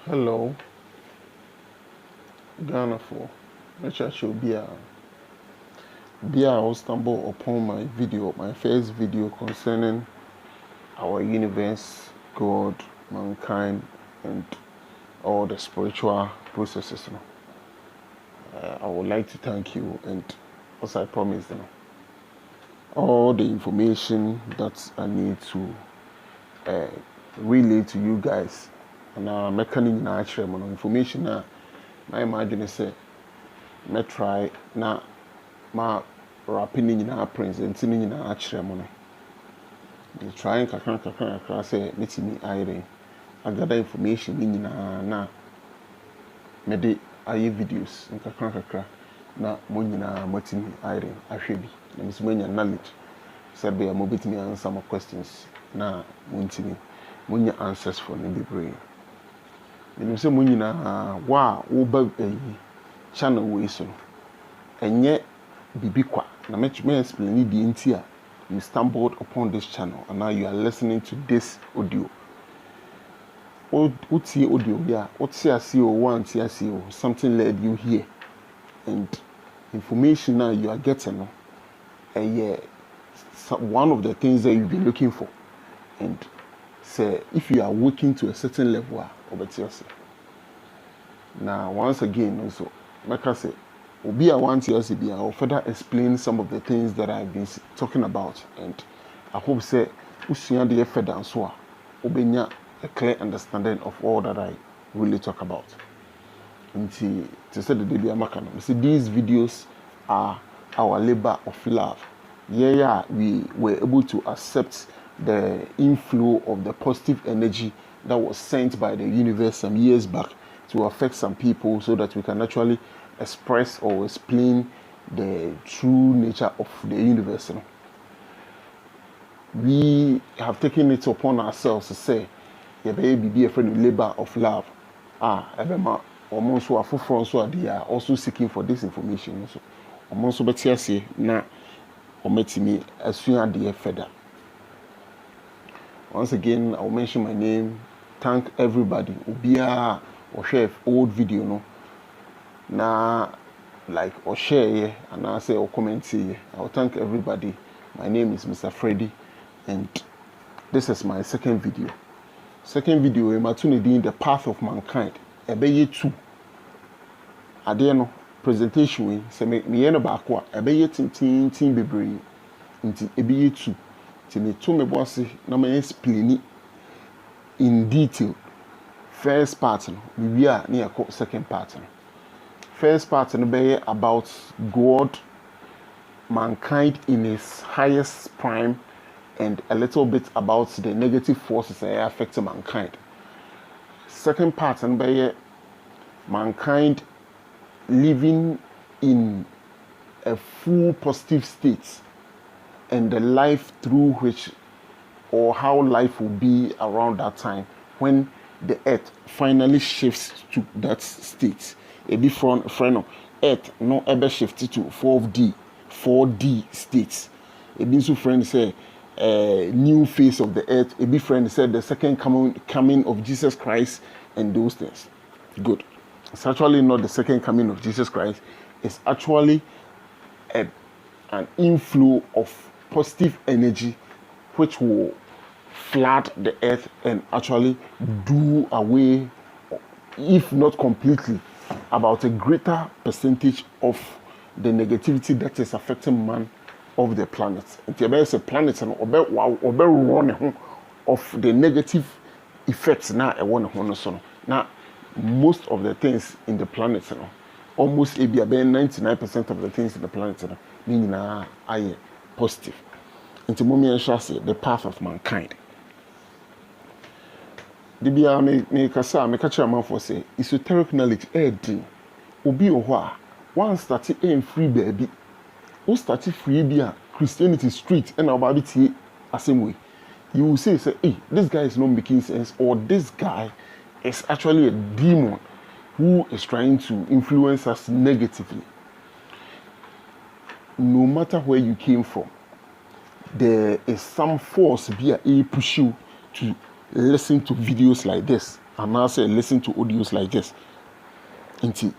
Hello, Ghana for Nature Bia will stumble upon my first video concerning our universe, God, mankind, and all the spiritual processes. I would like to thank you, and as I promised, all the information that I need to relay to you guys, and I'm making information. My imagine is me try na ma rapping ni nyinaa present ni nyinaa akyerɛ mo no. Me try kakra say metimi ayre agada information ni nyinaa na me de aye videos kakra na mo nyinaa motimi ayre ahwɛ bi na me sumanya knowledge said be mo betimi answer my questions na mo nya answers for ne bebree. Me say mo nyinaa wa wo ba channel we so enye bibi kwa na me explain the entire you stumbled upon this channel and now you are listening to this audio. Uti audio yeah, something led you here, and information now you are getting one of the things that you've been looking for. And say if you are working to a certain level now once again also like I say Obi I'll further explain some of the things that I've been talking about, and I hope say usua de further so obenya a clear understanding of all that I really talk about. Until to say the day amaka no say these videos are our labor of love. Yeah, we were able to accept the inflow of the positive energy that was sent by the universe some years back to affect some people so that we can actually express or explain the true nature of the universe. We have taken it upon ourselves to say, yeah, baby, be a friend of labor of love. Everyone almost who are so they are also seeking for this information. So, almost better say na me as soon as they further. Once again, I'll mention my name. Thank everybody. Ubia or share old video no. Na like or share and I say or comment here. I'll thank everybody. My name is Mr. Freddy, and this is my second video. Second video, I'm in the path of mankind. Ebeye 2. Adeno presentation we say me no baako a ebeye tin bebree. Nti ebeye 2. Ti me to me boss na me explain in detail. First part no we are near second part no. First part no be about God, mankind in its highest prime, and a little bit about the negative forces that affect mankind. Second part no be mankind living in a full positive state, and the life through which or how life will be around that time when the earth finally shifts to that state. It be from earth no ever shifted to 4D states. It be so friend say new face of the earth. It be friend said the second coming of Jesus Christ and those things. Good. It's actually not the second coming of Jesus Christ. It's actually an inflow of positive energy which will flood the earth and actually do away, if not completely, about a greater percentage of the negativity that is affecting man of the planet. There is a planet and run of the negative effects now. Now, most of the things in the planet, almost 99% of the things in the planet, meaning are positive. Into the path of mankind. The bia me kasa me catch a man for say esoteric knowledge obi ohwa one start free baby who started free bia Christianity street and about it the same way. You will say hey, this guy is not making sense, or this guy is actually a demon who is trying to influence us negatively. No matter where you came from, there is some force be a push you to listen to videos like this and now say listen to audios like this. Indeed,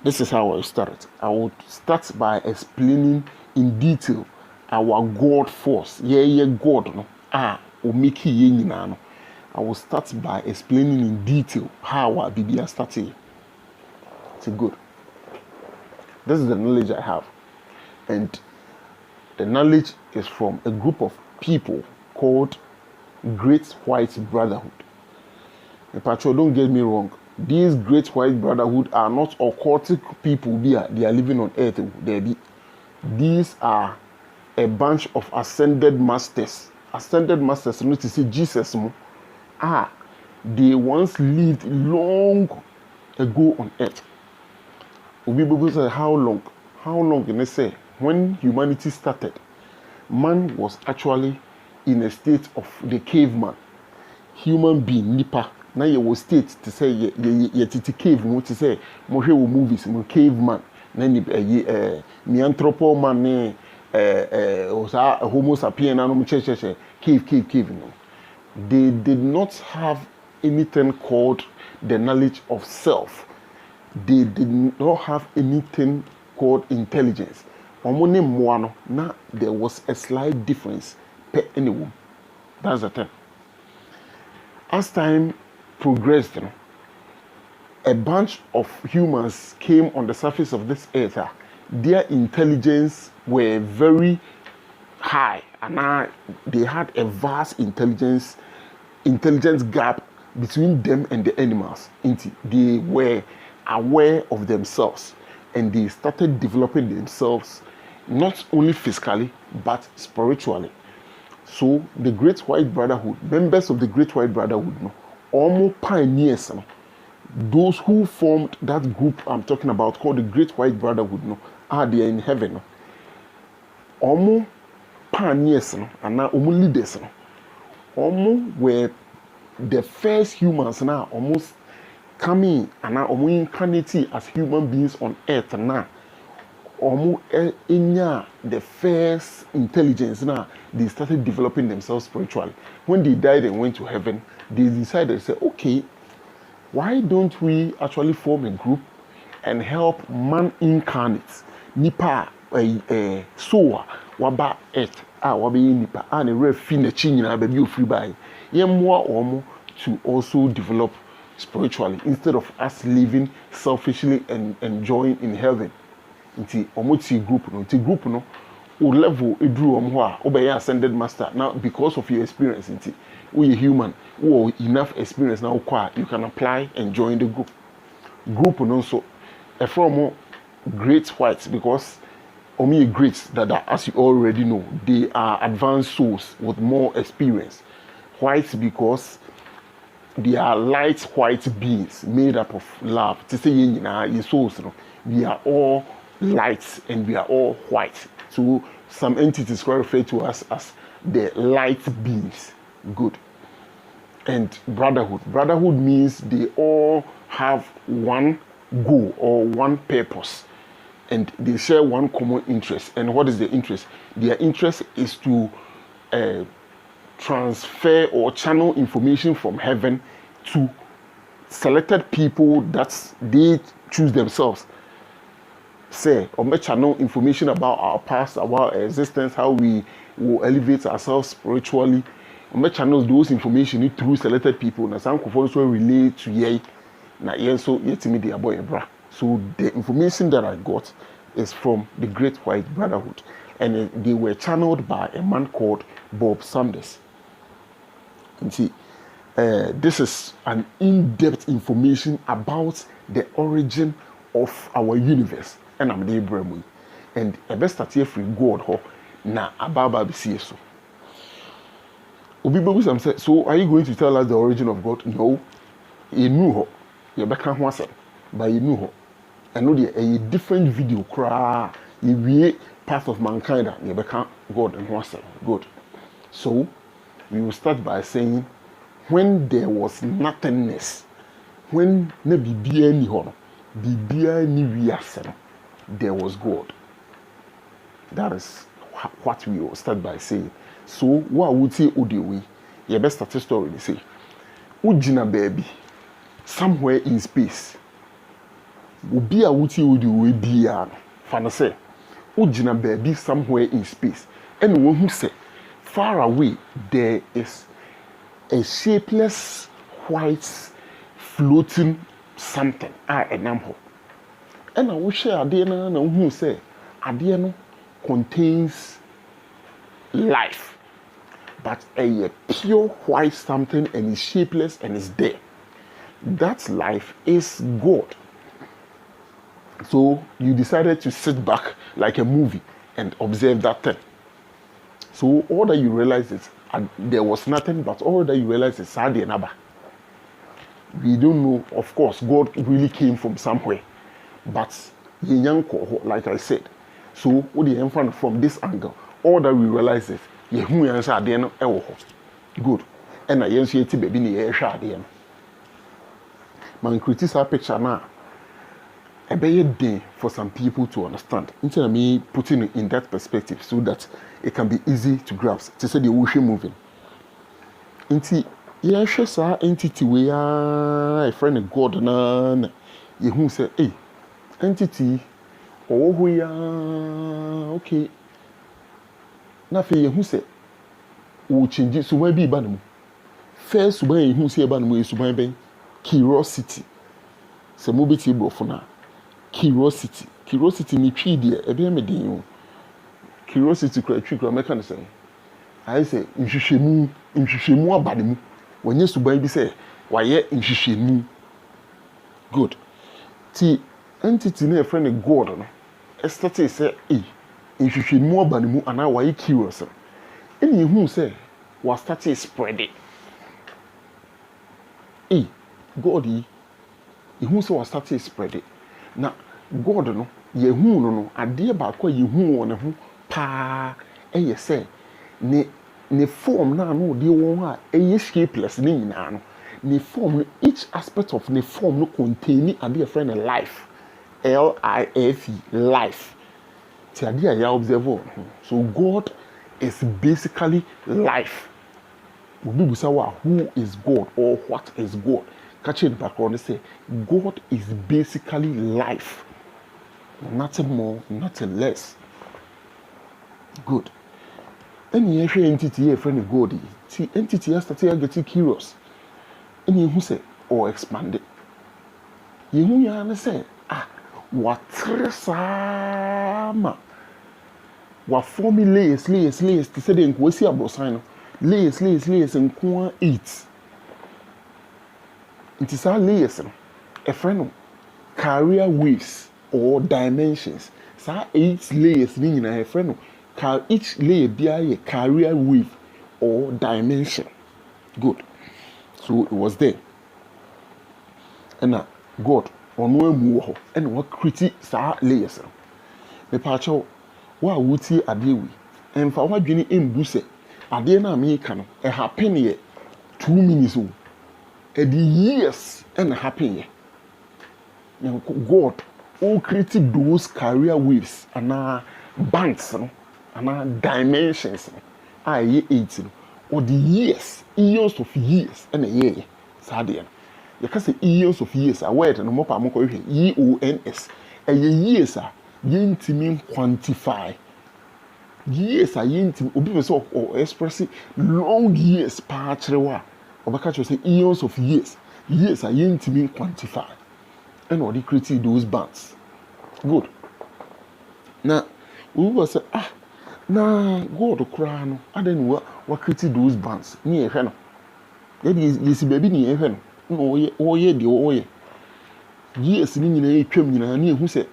this is how I start. I would start by explaining in detail our God force. Yeah, God no. Omiki ye nyina no. I will start by explaining in detail how our BBA started. It's good. This is the knowledge I have. And the knowledge is from a group of people called Great White Brotherhood. Patrol, don't get me wrong. These Great White Brotherhood are not occultic people. They are living on earth. These are a bunch of ascended masters. Ascended masters, not to say Jesus. They once lived long ago on earth. People say, how long? How long can they say? When humanity started, man was actually in a state of the caveman. Human being, nipa. Now you will state to say ye cave, no to say more movies, more caveman. Then Neanthropo man, Homo sapien, and cave. No. They did not have anything called the knowledge of self. They did not have anything called intelligence. Now there was a slight difference per anyone. That's the thing. As time progressed, a bunch of humans came on the surface of this earth. Their intelligence were very high, and they had a vast intelligence gap between them and the animals. They were aware of themselves, and they started developing themselves not only physically but spiritually. So the Great White Brotherhood, members of the Great White Brotherhood, almost pioneers, those who formed that group I'm talking about called the Great White Brotherhood, are there in heaven. Almost pioneers and now almost leaders. Almost were the first humans now almost coming and now almost incarnating as human beings on earth now. Almost the first intelligence now, they started developing themselves spiritually. When they died and went to heaven, they decided to say, okay, why don't we actually form a group and help man incarnate? Nipa soa waba earth wabe nipa ne refi na chi nyina ba bi ofri bai. Yemmoa omo to also develop spiritually instead of us living selfishly and enjoying in heaven. Nti omo ti group no o level edru omo ho a obey ascended master now because of your experience. Nti we human who enough experience now you can apply and join the group no so from great whites because only great that as you already know they are advanced souls with more experience. Whites because they are light white beings made up of love. To say your souls, we are all light and we are all white. So some entities refer to us as the light beings. Good. And brotherhood. Brotherhood means they all have one goal or one purpose. And they share one common interest. And what is the interest? Their interest is to transfer or channel information from heaven to selected people that they choose themselves. Say, or may channel information about our past, about our existence, how we will elevate ourselves spiritually. Or may channel those information through selected people. Na some could also relate to ye. Na yen so yet me the boy bra. So the information that I got is from the Great White Brotherhood, and they were channeled by a man called Bob Sanders. And see, this is an in-depth information about the origin of our universe. And I'm the Abraham. And a best start here free God ho na ababa bisi so. Obi say, so are you going to tell us the origin of God? No. You knew ho. You beka ho asem. But you knew ho. And know a different video cry the path of mankind and you become God and what's good. So we will start by saying when there was nothingness, when ne bibia ni ho bibia ni wiase, there was God. That is what we will start by saying. So what would say Odewe? Your best start story they say. Ujina baby somewhere in space. Obi a wuti odi we bia no fa no say ugina baby somewhere in space. And wohu say far away there is a shapeless white floating something enam ho. And I wish ade na wohu say ade no contains life, but a pure white something and is shapeless and is there. That life is God. So you decided to sit back like a movie and observe that thing. So all that you realize is there was nothing, but all that you realize is Sadi and Abba. We don't know, of course, God really came from somewhere, but like I said. So what the infant from this angle, all that we realize is Yehu answer the good. And I answer it baby ni air man criticize picture now. A bad day for some people to understand. Instead of me putting it in that perspective so that it can be easy to grasp. To say the ocean moving. Inti yes, entity we are a friend of God na Yehu say, hey, entity oh we are okay. Na fe Yehu say we change suban bi ba na mu. First suban Yehu say ba na mu suban ben curiosity. Se mo be ti brofo na. Curiosity ni twi de e be me den o. Curiosity kra meka ne say. I say nhwehwemu abade mu. Wanye suban bi say waye nhwehwemu. Good. Ti entity na e friend God no. Estati say nhwehwemu abade mu ana waye curious. Eni hu say was start spreading. God yi hu say was start spreading. Na God no yehu no ade ba kwa yehu won ne ho pa eye say ne form na no de won a eye shapeless ne nyina no ne form each aspect of ne form no contain ade friend life life life ti ade ya observe. So God is basically life. Obi busa wa who is God or what is God? Catch it background say God is basically life. Nothing more, nothing less. Good. Any entity a friend of God, see entity has started getting curious. Any who say or expanded. You who say what sama what forming layers to say the inquisi about sign layers and qua eat. It is our layers a friend career waves or dimensions. So 8 layers meaning a friend each layer be a career wave or dimension. Good. So it was there. And God on one and what critic sa layers. Me pacho wa wuti adewi. And for what journey in buse ade na me kan e happen here 2 minutes old. And the years and happen here. God all critic those career waves and bands and dimensions are 18 or the years of years and a year sadian you can say years of years are word and more EONS a years are yintimi quantify years are yintimi obi so or express long years patrewa obaka say years of years are yintimi quantify and or they create those bands. Good. Now we will say na God cry no aden what create those bands ni ehwe no yes baby ni ehwe no no oye de oye yes ni nyina etwam nyina na ehu say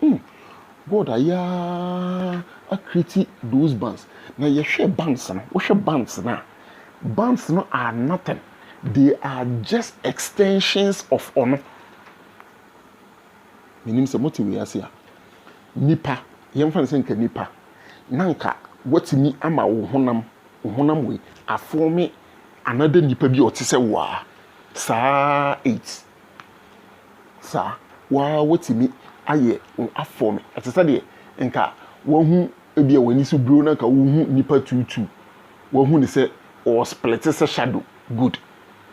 God aya create those bands na ye hwe bands no wo hwe bands no are nothing, they are just extensions of honor. Meaning se motiwe ase nipa yemfa nse nka nipa nanka watimi ama wo honam we aforme another nipa bi otise wa saa 8 saa wa watimi aye aforme atisa de nka wahu ebia wani so bro nanka wohu nipa tutu wahu ne se or split se shadow good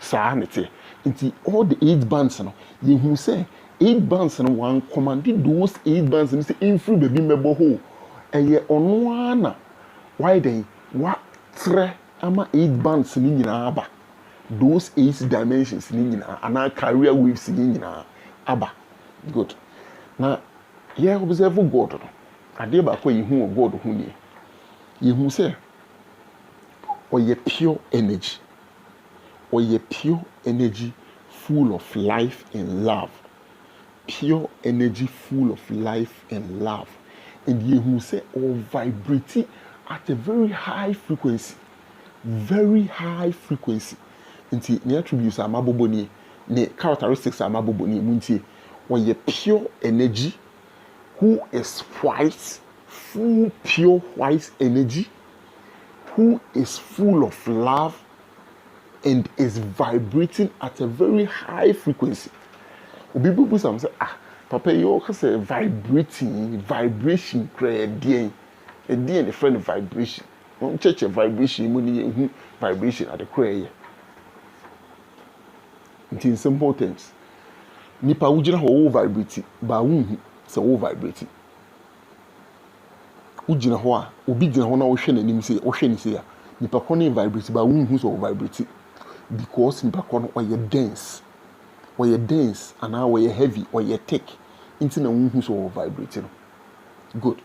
saa nete Nti all the 8 bands no yehu say 8 bands no one commanded those 8 bands no say infru baby mebo ho eye ono ana why then what tre ama 8 bands ni nyina aba those 8 dimensions ni nyina ana career waves ni nyina aba good na ye observe God no ade ba ko yehu God ho ni yehu say oye pure energy oye pure energy full of life and love. Pure energy full of life and love. And you say or vibrating at a very high frequency. Very high frequency. Nti the attributes are maboboni, the characteristics are maboboni munti. Or ye pure energy who is white, full pure white energy, who is full of love and is vibrating at a very high frequency. People say, Papa, you say vibration, create a friend of vibration. Don't church a vibration, vibration at the prayer. It is simple things. Nipa ujina ho vibrating, ba se ho vibrating. Ujina ho a, obi jina ho na wo hwe nanim se, wo hwe ni se ya. Nipa ko na vibrate ba so vibrating. Because nipa kono or dense and now you're heavy or you're thick into na who so vibrating. Good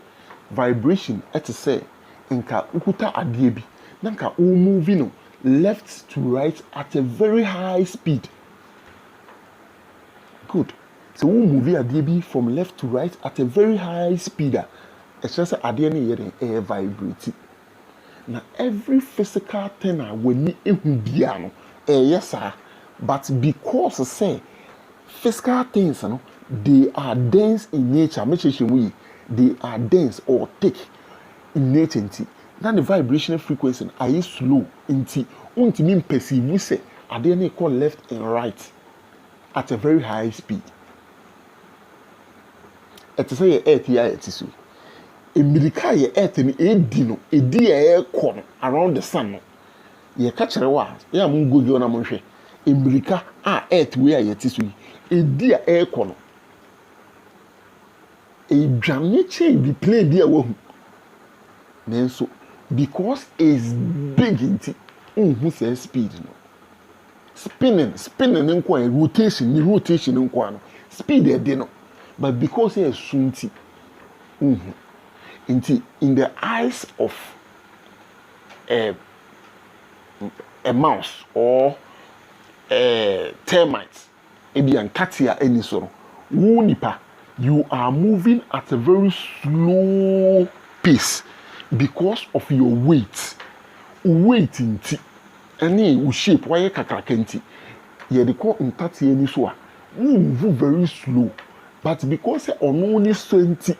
vibration at say nka ukuta adie bi na nka o moving left to right at a very high speed. Good so we move adie bi from left to right at a very high speed. It's just adie na here air vibrating. Now every physical thing when ni ehu bia no yes sir, but because say physical things no they are dense in nature, they are dense or thick in nature. Then the vibrational frequency are slow inti untimi perceive say ade na call left and right at a very high speed. It is say earth here it is so emirika ye earth ni edi e around the sun no ye ka kire wa ya mun gogi ona mun hwe emirika earth we ye ti so edi e no e dwane che bi plane bi a wahu nenso because is big inti unhu say speed no spinning nko rotation nko no speed e de no but because e sunti unhu in the eyes of a mouse or a termite, you are moving at a very slow pace because of your weight. Weight in any shape why kakrakenti. You call in 30 any so move very slow, but because on only 20.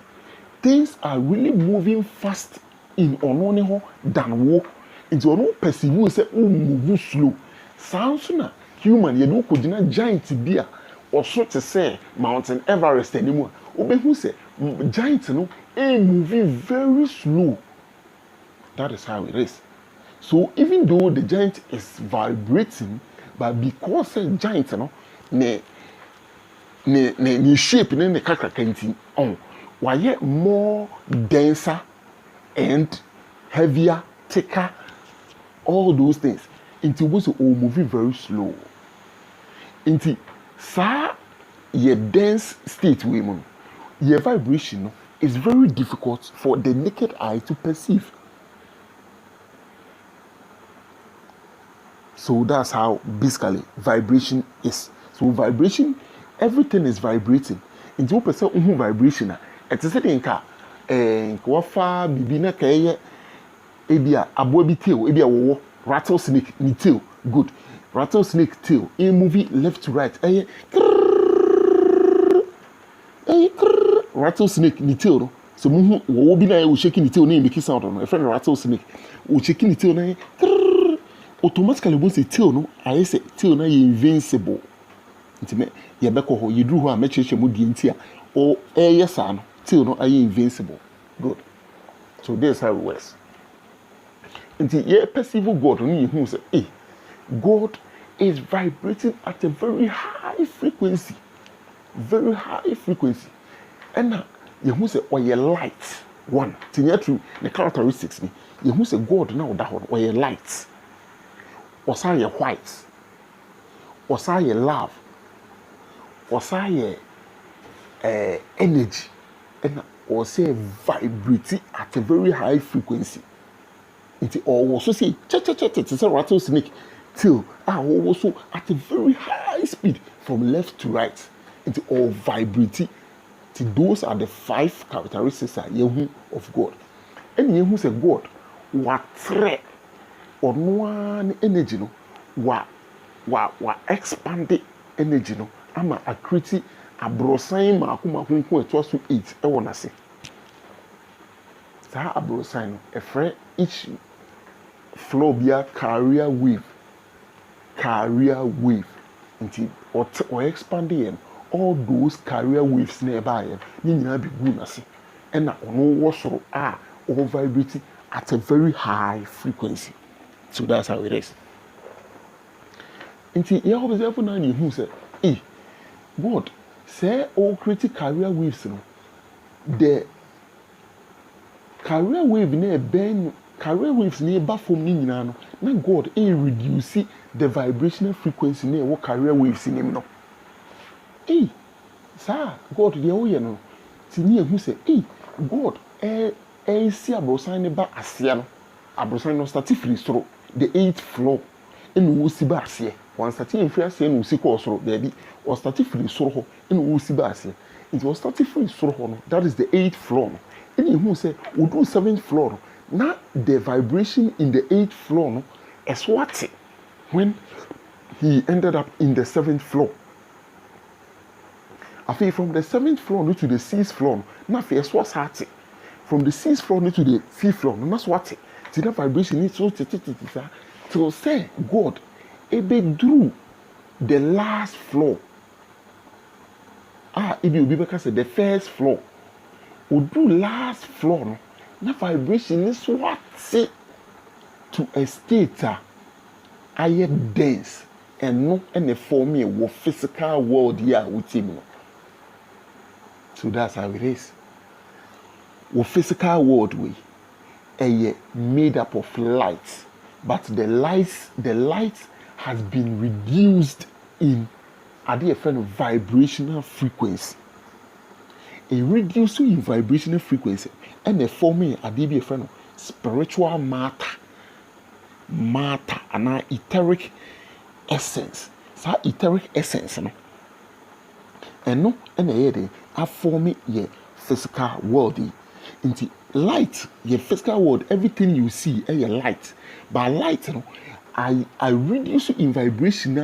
Things are really moving fast in ononeho than walk into ono perceive say move slow. Sounds na human ye no kodina giant bia or so to say Mountain Everest anymore. Obehu say giant no moving very slow. That is how it is. So even though the giant is vibrating, but because a giant no ne shape ne kakrakenti on why more denser and heavier, thicker, all those things. Into was moving very slow. Into sa your dense state women, your vibration is very difficult for the naked eye to perceive. So that's how basically vibration is. So vibration, everything is vibrating. Into person vibration. It is saying ka wafa bibi na kaya ebia abo bi tail ebia wo rattlesnake ni tail good rattlesnake tail in movie left to right rattlesnake ni tail no so mu wo bi na wo shaking ni tail na make sound no a friend rattlesnake wo shaking ni tail na automatically when say tail no I say tail na invincible ntime ye beko ho ye duru ho a me chechemu die ntia o yes no till no are you invincible. Good. So this is how it works. Until you perceive God, you say, hey, God is vibrating at a very high frequency. Very high frequency. And you who say, or your light one. Through the characteristics, you who say God now that one, or your light. Or say your white. Or say your love. Or say your energy. And or say vibrating at a very high frequency. It also say it's a rattlesnake till also at a very high speed from left to right. It all vibrating. Those are the 5 characteristics of God. And you say God what threat or one energy no wa expanded energy no ama akriti abrosan maako eto so 8 e wona se. Sa abrosan no each flow bia carrier wave until or expanding all those carrier waves nearby ni nyina be gu na se and na ono wo soro all vibrating at a very high frequency. So that's how it is. Until you observe now you who say God say all create carrier waves no the carrier wave near ben carrier waves near ba from ni nyina no na God reduce the vibrational frequency near what carrier waves in him no. Sir, God, the oye no. Tini who say, God, see abrosan ba asia no. Abrosan no start free soro the 8th floor. En wo si ba asia. Wan start in free asia no si ko soro baby. Or start free soro ho en wo si ba asia. It was start free soro ho no. That is the 8th floor no. En who say, we do 7th floor no. Now the vibration in the 8th floor no is what when he ended up in the 7th floor. I feel from the 7th floor to the 6th floor, now first what's happening. From the 6th floor to the 5th floor, that's what it. See that vibration is so to say God, it drew the last floor. It will be because the first floor. We do last floor, no? That vibration is what it to a state higher dense and no any form of physical world here with him. So that's how it is. The physical world we made up of light, but the light has been reduced in a different vibrational frequency. A reducing in vibrational frequency and the forming a different spiritual matter and an etheric essence. So etheric essence no. And no and a forming your physical world. Into light, your physical world, everything you see is your light. But light, you know, I reduce in vibration.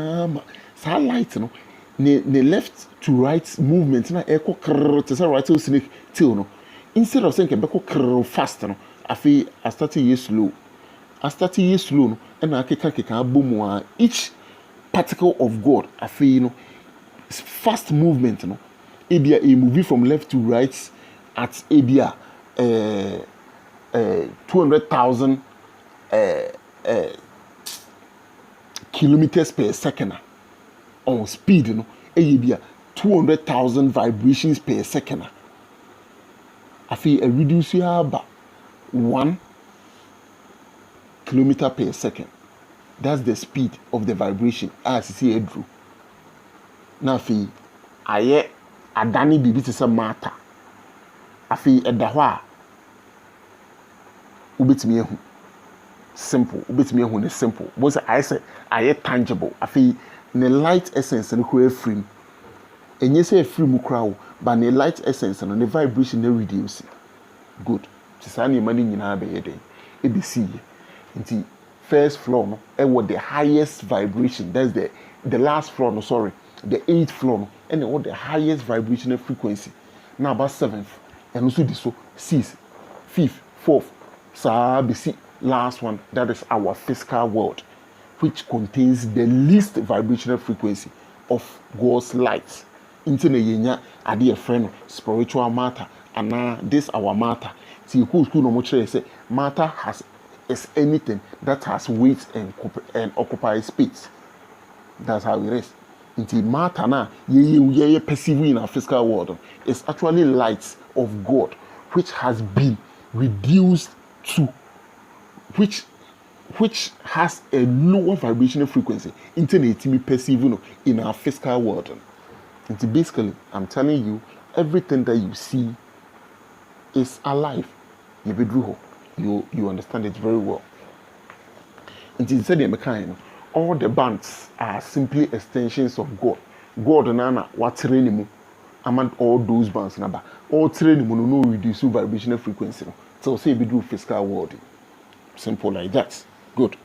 So light, you know, the left to right movement. Na echo right to snake till no. Instead of saying echo fast, no, I started slow. No, and I can boom each particle of God. You know, fast movement, you know. Ebia a movie from left to right at Ebia 200,000 kilometers per second on speed, you know. Ebia 200,000 vibrations per second. I feel a reduce about 1 kilometer per second. That's the speed of the vibration as you see it through. Now, I adani bibi te se matter afi eda ho a ubetimi ehu simple ubetimi ehu ne simple but I say aye tangible afi ne light essence no ko afrim enye se afrim kura wo but ne light essence no ne vibration na reduce good ti sa na imani nyina be ye den e be see nti first floor no e wo the highest vibration that's the last floor no sorry the 8th floor no and what the highest vibrational frequency. Now about 7th and also this so 6th, 5th, 4th, so last one that is our physical world, which contains the least vibrational frequency of God's light. Into the yenya adi a friend spiritual matter and now this our matter. See who school no much say matter is anything that has weight and occupies space. That's how it is. Until matter now, ye perceive in our physical world is actually light of God, which has been reduced to which has a lower vibrational frequency internet me perceive in our physical world. And basically, I'm telling you, everything that you see is alive. You understand it very well. And instead of all the bands are simply extensions of God. God nana what training among all those bands number. All training no reduce vibrational frequency. So say we do physical world. Simple like that. Good.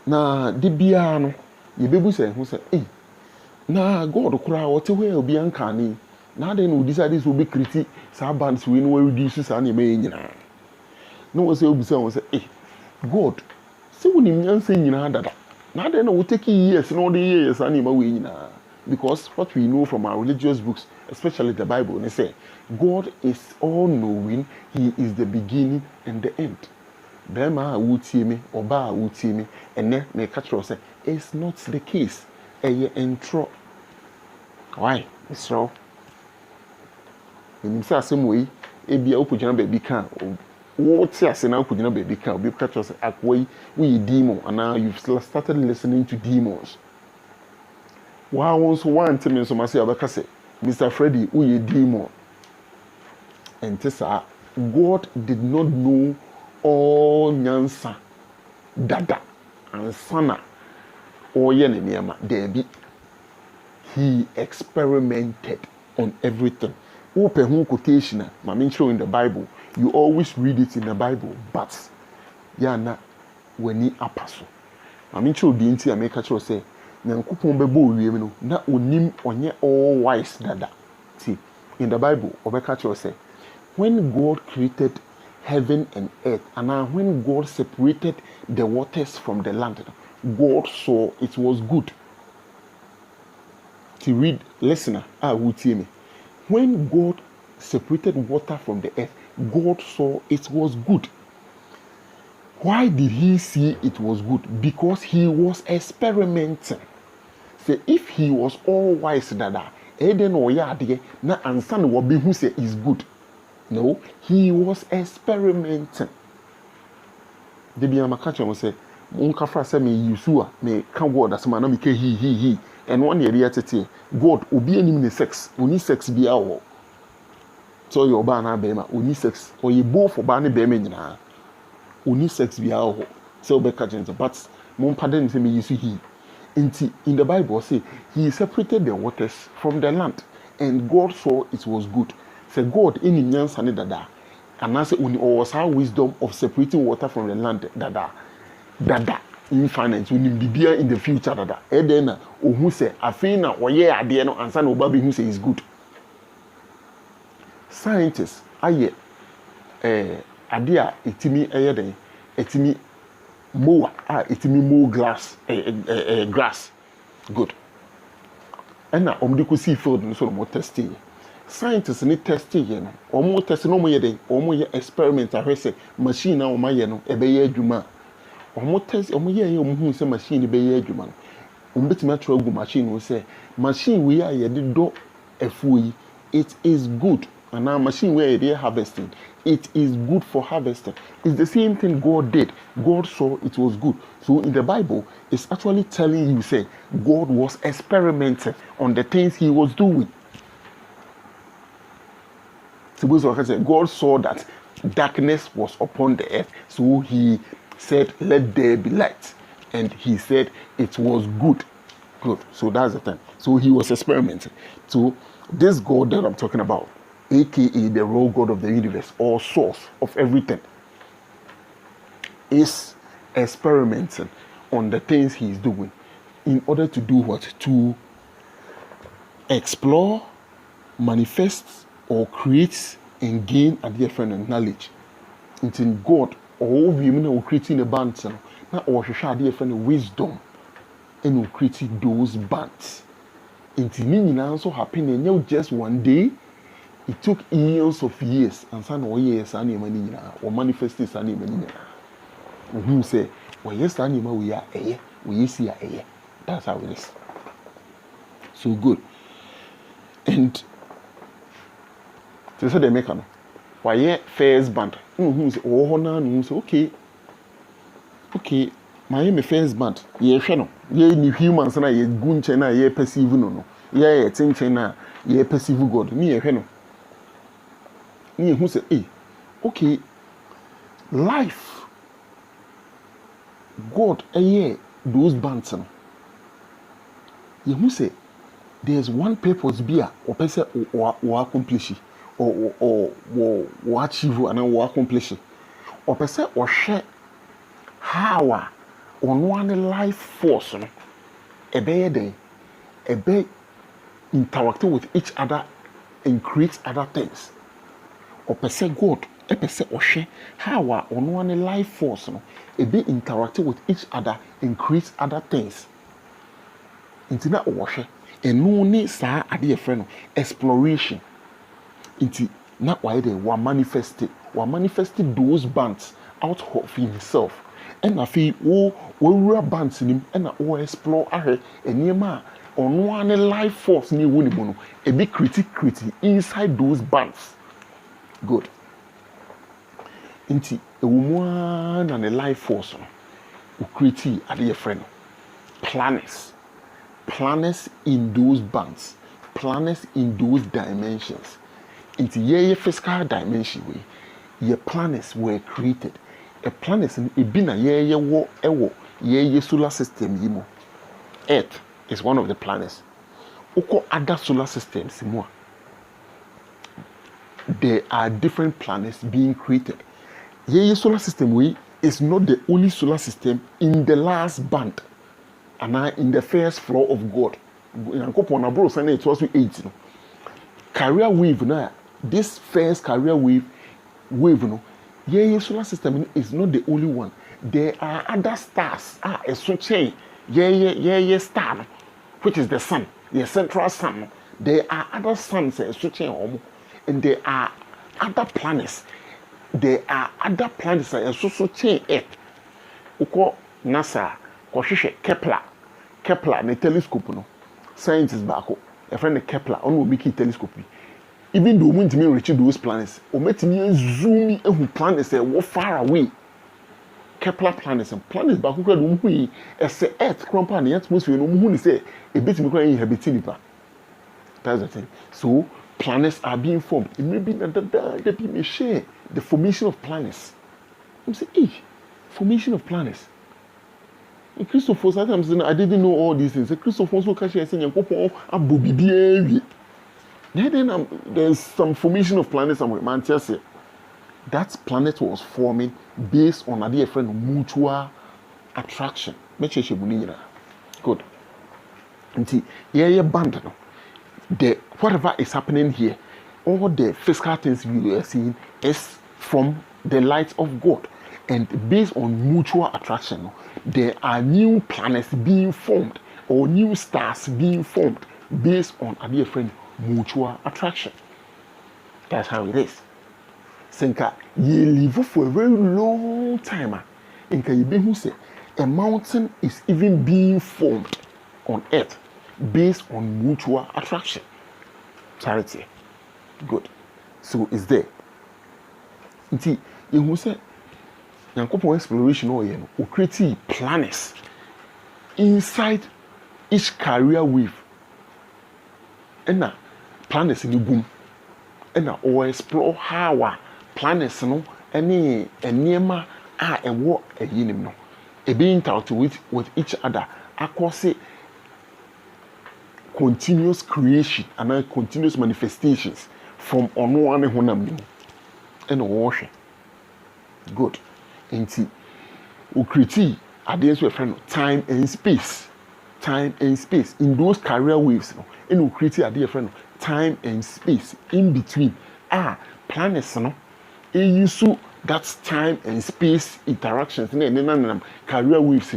Na the biano, you be say who say, eh, na God kura what way will be uncanny. Now then we decide this will be critic, some bands we know reduces any meaning. No one say, eh, God, see when you say you know that. Now then we take years and all the years anyway, because what we know from our religious books, especially the Bible, they say God is all knowing, He is the beginning and the end. Bema wuti me, oba wuti me, and then me catch say it's not the case. Eye intro. Why? It's so. In say same way, e bia opujana baby can. What say na opujana baby can? Be catch us akwai we demon, and now you've started listening to demons. Wow, once one time so must say abaka say, Mr. Freddy, we demon. And tesa, God did not know all nyansa dada and sana or yenema debi. He experimented on everything. Open quotation, I show in the Bible. You always read it in the Bible, but yana when he apaso. I show the inti I make a choice say, Nankupon bebo no na onim onye all wise dada. See, in the Bible, Obeka say, when God created heaven and earth, and now when God separated the waters from the land, God saw it was good. To read, listener, would hear me. When God separated water from the earth, God saw it was good. Why did He see it was good? Because He was experimenting. Say if He was all wise, dada, Eden or yadi na ansan wabi who say is good. No, He was experimenting. The Biamakacha will say, Munkafra say me Yusua, me can word as man, me he. And one year God obi any sex, only sex be our. So your bana bema, only sex, or you both for banny bema, only sex be our. So Becca, but Mon pardon say me you see he. In the Bible say He separated the waters from the land, and God saw it was good. Say God in nyansa dada, and I say only was our wisdom of separating water from the land dada infinite we need be in the future dada. Edena who say afina oye ade no ansa na obabe who say is good. Scientists aye ade a etimi den etimi mow etimi mow grass good. And na omdiko see field no so mo testing. Scientists need testing you know. Omo test no mo ye den omo ye experiment ahwese machine na omo ye no ebe ye adwuma. Omo test omo ye omo hu say machine be ye adwuma no. Omo betimi atro gu machine wo say machine we ya ye de do afuo yi it is good. And now machine where they are harvesting, it is good for harvesting. It's the same thing God did. God saw it was good. So in the Bible, it's actually telling you, say, God was experimenting on the things He was doing. Suppose God saw that darkness was upon the earth, so He said, "Let there be light," and He said it was good. Good. So that's the thing. So He was experimenting. So this God that I'm talking about, aka the real God of the universe or source of everything, is experimenting on the things He's doing in order to do what? To explore, manifest, or create and gain a different knowledge. It's in God, all women are creating a band, not or share different wisdom and creating those bands. It's also happening and just one day. It took years of years and some years or manifested any money. Who say, well, yes, we are we see a That's how it is. So good. And so they make why first band. Who say oh no say okay. My first band. Ye no. Ye ni humans na ye gunche na ye perceive no. Ye tinche na ye perceive God. Ni ye no. Ni who say okay. Life. God those bands no. Ye who say there's one purpose beer or person or accomplish or achieve and or accomplish or person or share how on one life force no a be interacting with each other and create other things or person God a person or share how on one life force no a be interacting with each other and create other things into that or share. And no need sa ade ye friend exploration into not why they were manifested those bands out of himself and I feel we bands in him and I explore ahe enema on one life force ni woni mu no e be critic inside those bands good into a woman and a life force no create ade ye friend planners in those bands, planners in those dimensions. Into ye physical dimension way, your planners were created. A planners in ibina ye solar system yimo. Earth is one of the planners. Oko other solar systems more. There are different planets being created. Ye solar system way is not the only solar system in the last band. And in the first floor of God. It was 8. Career wave now. This first career wave no. Yeah, solar system is not the only one. There are other stars. A switching. Yeah, star, which is the sun, the central sun. There are other suns switching, and there are other planets. There are other planets switching Earth. Uko NASA. Kepler ne telescope no scientists back a friend Kepler on will make a telescope even though we may reach those planets or met me zoom in planets that far away Kepler planets and planets back who as the earth crump and the atmosphere no who say a bit me crying inhabiting that's the thing. So planets are being formed. It may be that may share the formation of planets. I'm saying formation of planets. Christopher, sometimes I didn't know all these things. Christopher also catch and saying, then there's some formation of planets somewhere. Man, just say that planet was forming based on a different mutual attraction. Good. And yeah, band. Whatever is happening here, all the physical things we are seeing is from the light of God. And based on mutual attraction, there are new planets being formed or new stars being formed based on a different mutual attraction. That's how it is. Senka ye live for a very long time. Inka ye who say a mountain is even being formed on earth based on mutual attraction. Charity. Good. So it's there. Inti ye who say Yankopon exploration or create planets inside each career wave. And now planets in the boom. And now or explore how planets no any enema a war a yinim no. A being touched with each other across continuous creation and continuous manifestations from on one honam and washing. Good. Enti ukriti adeɛ so friend time and space in those career waves no and ukriti adeɛ friend time and space in between planets no use that time and space interactions and career waves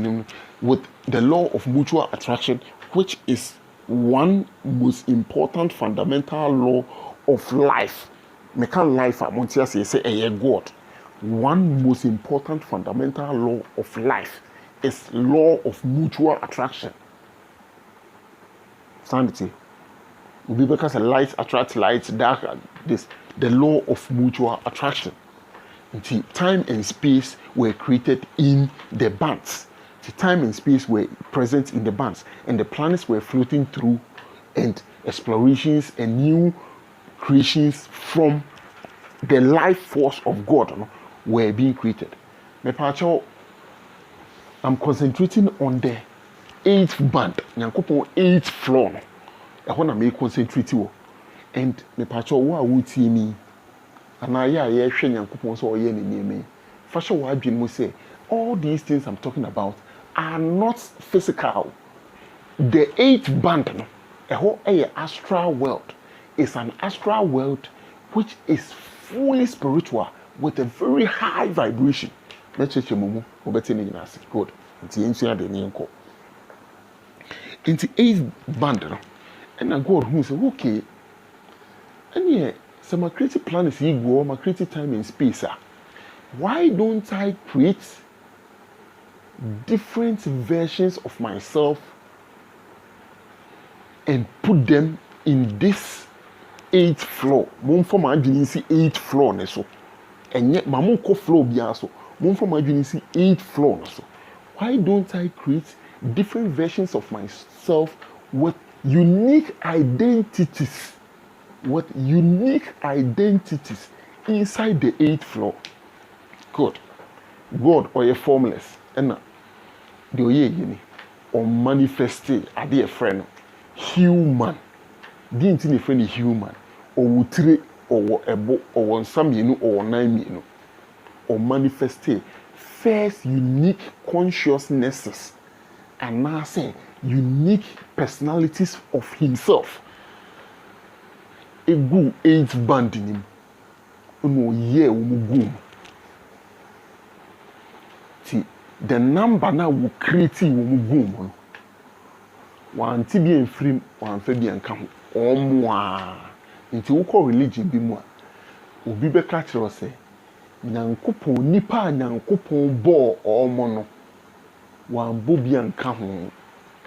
with the law of mutual attraction, which is one most important fundamental law of life. Mekan life amontia say a God. One most important fundamental law of life is law of mutual attraction. sanity. Because light attracts light, dark, this the law of mutual attraction. Until time and space were created in the bands. The time and space were present in the bands, and the planets were floating through, and explorations and new creations from the life force of God were being created. I'm concentrating on the 8th band, Nyankopon 8th floor. I want to make concentrate you. And me pacho wa wuti mi. Ana ya ye hwe Nyankopon so oye ne nieme. Fashion wa adwin mo say all these things I'm talking about are not physical. The 8th band no, astral world. It's an astral world which is fully spiritual with a very high vibration. Let's check your mumu. Good. Into 8th band, and I go who say, okay, and yeah, so my creative plan is equal, my creative time and space. Why don't I create different versions of myself and put them in this 8th floor? Mom for my see 8th floor, neso. And yet, my mom floor biaso. Mom for my see 8th floor, neso. Why don't I create different versions of myself with unique identities? With unique identities inside the 8th floor. Good. God or a formless. And the oye or manifested at the friend human. Didn't any friend human or wutre or ebo or some or 9 or manifested first unique consciousnesses and now say unique personalities of himself. A good 8th band in him. No year will see the number now will create will one TB and free one Fabian come or more into woko religion be more. Ubi be catch or say Nyankopon nipa Nyankopon bo or mono one Bobian come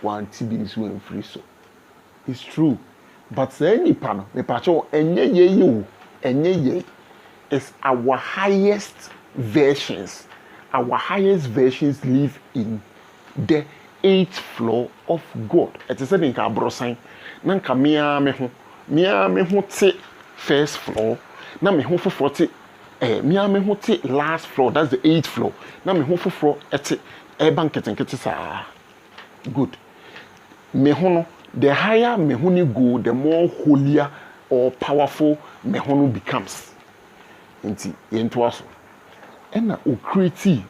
one TB is well free so. It's true. But say nipa no me pacho enye ye you enye ye is our highest versions. Our highest versions live in the 8th floor of God. It is said in Kabrosan. Nanka mia me ho te first floor. Na me ho foforo mia me ho te last floor. That's the 8th floor. Na me ho foforo ete banketenkete sa. Good. Me ho no, the higher me ho ni go, the more holier or powerful me ho no becomes. Inti yento aso. And now create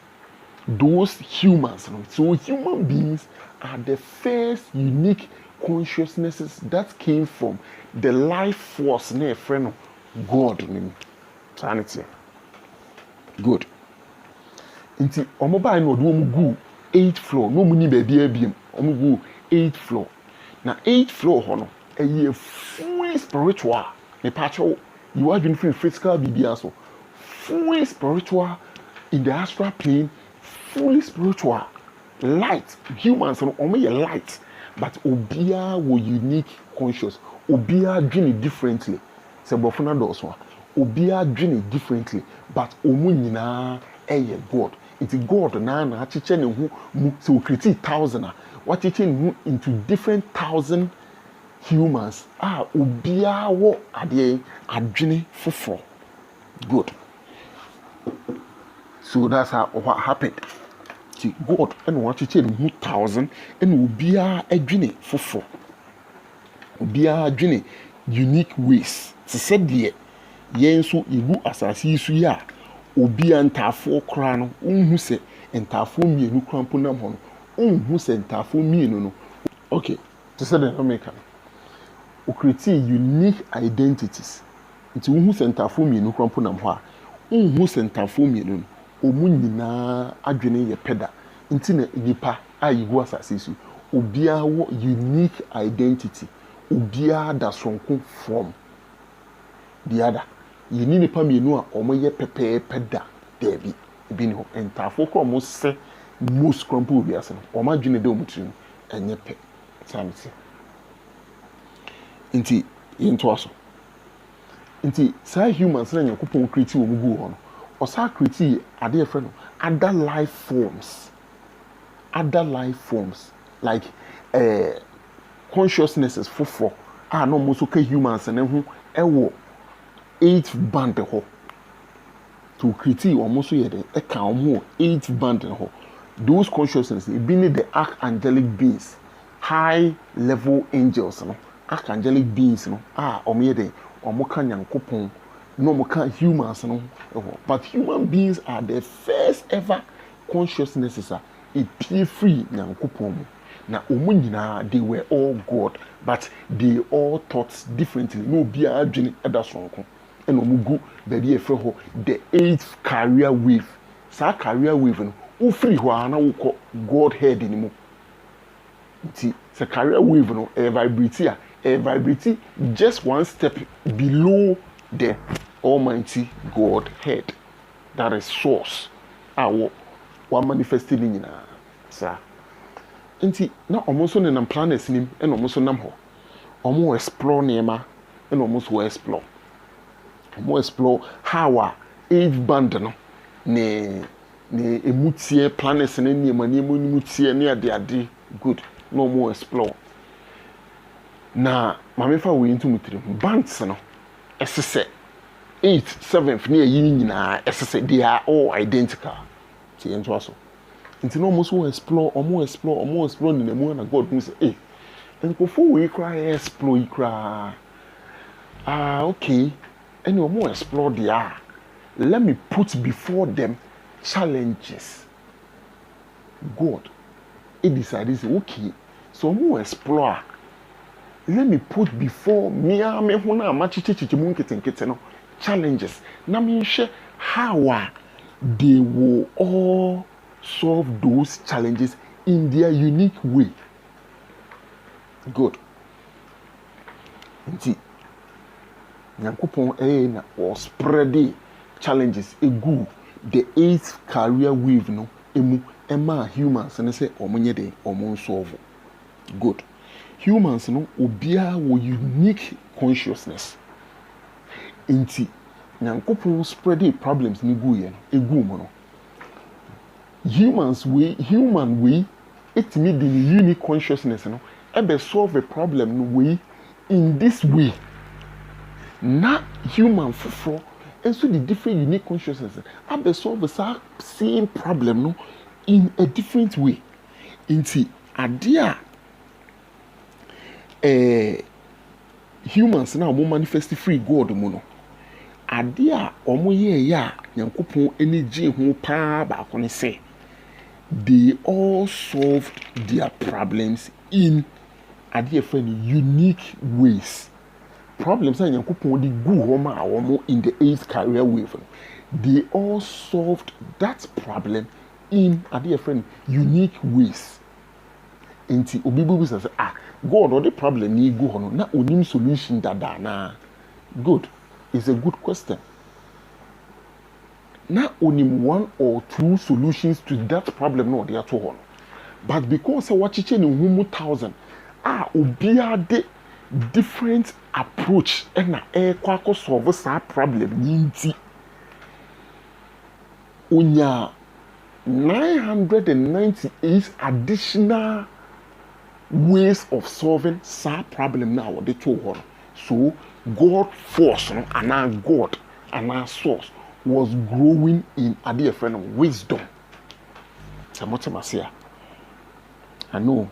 those humans. So human beings are the first unique consciousnesses that came from the life force near friend God. Sanity. Good. Inti omoba no do go 8th floor. No muni baby abiem. Omo go 8th floor. Now 8th floor hono a fully spiritual. Me pacho you are doing physical bibiaso. Fully spiritual in the astral plane, fully spiritual. Light. Humans are only a light. But Obia were unique conscious. Obia dream it differently. Se bofuna doswa. Obia dream it differently. But omunina eye God. It's God na chiche ne hu so create 1,000. What teaching into different 1,000 humans. Obia wo ade adwene foforo. Good. So that's how what happened. See, God and what you tell 1,000 and will be a journey for 4. Will be a journey unique ways. To said the yensu ibu asasi su ya obi antafo kra no unhu se entafo mienu krampo nam ho no unhu se entafo mienu no. Okay, to say the America o create unique identities. Nti unhu se entafo mienu krampo nam ho a unhu se entafo mienu no. Omu nyina adwene ye peda nti na nipa ayigu asase su obia wo unique identity obia da sonko from the other yini nipa mienu a omo ye peda debi ebi ni ho entafo kro mo se most crumple obi ase no omo adwene de omutrim enye pe sanity. nti yɛnto aso nti saa humans na Nyankopɔn create wɔ mu gu hɔ no ɔsa create ade yɛfrɛ no other life forms like consciousnesses foforɔ a na ɔmo nso ka humans ne ho ɛwɔ 8th band hɔ to create ɔmo nso yɛ de ɛka ɔmo 8th band hɔ those consciousnesses ebi ne the archangelic beings high level angels no archangelic beings no ɔmo yɛ de ɔmo ka Nyankopɔn na ɔmo ka humans no ɛwɔ but human beings are the first ever consciousnesses a epie free Nyankopɔn mu na ɔmo nyinaa they were all God but they all thought differently na obi a adwene ɛda sonko ɛna ɔmo gu baabi ɛfrɛ hɔ the 8th career wave saa career wave no wofiri hɔ a na wokɔ Godhead ni mu nti sɛ career wave no vibrate just one step below the Almighty Godhead that is source wa manifesting ni nyinaa saa nti na ɔmo nso nenam planets nim ɛna ɔmo nso nam hɔ ɔmo explore nneɛma ɛna ɔmo nso explore how a 8th band no ne emu tie planets ne nneɛma emu tie ne ade good na ɔmo explore na mamefa wo yintu mutire bands no ɛsesɛ 8th 7th ne ayi nyinaa ɛsesɛ they are all identical ti yɛnto aso nti na ɔmo nso explore ne namu na God hu sɛ nkofo wo yikra explore yikra okay and ɔmo explore there let me put before them challenges God decided say okay so ɔmo explore let me put before me ho na machichichi mu nketenkete no challenges na me hwɛ how they will all solve those challenges in their unique way. Good. Nti Nyankopɔn na or spread the challenges egu the 8th career wave no emu ema humans ne say omonye de omon solve. Good. Humans no obia wo unique consciousness. Nti Nyankopɔn spread the problems ni gu ye egu mo no. Human way it me the unique consciousness no ebe solve a problem no way in this way na human foforo enso the different unique consciousness ebe solve the same problem no in a different way inti ade humans na mo manifest free God mu no ade omo ye ya Nyankopɔn energy ho pa ba ko ne say they all solved their problems in unique ways. Problems are Nyankopɔn di gu homa awomo in the 8th career wave. They all solved that problem in unique ways. Inti obibu say God or the problem ni gu hono na onim solution dada na. Good. It's a good question. Now only one or two solutions to that problem no they are to one. But because I watch it in 1,000, obia de different approach and na kwako solve that problem yinti. Unya 998 additional ways of solving that problem now they to one. So God force no and God and source was growing in a dear friend of wisdom. Samotamasiya. I know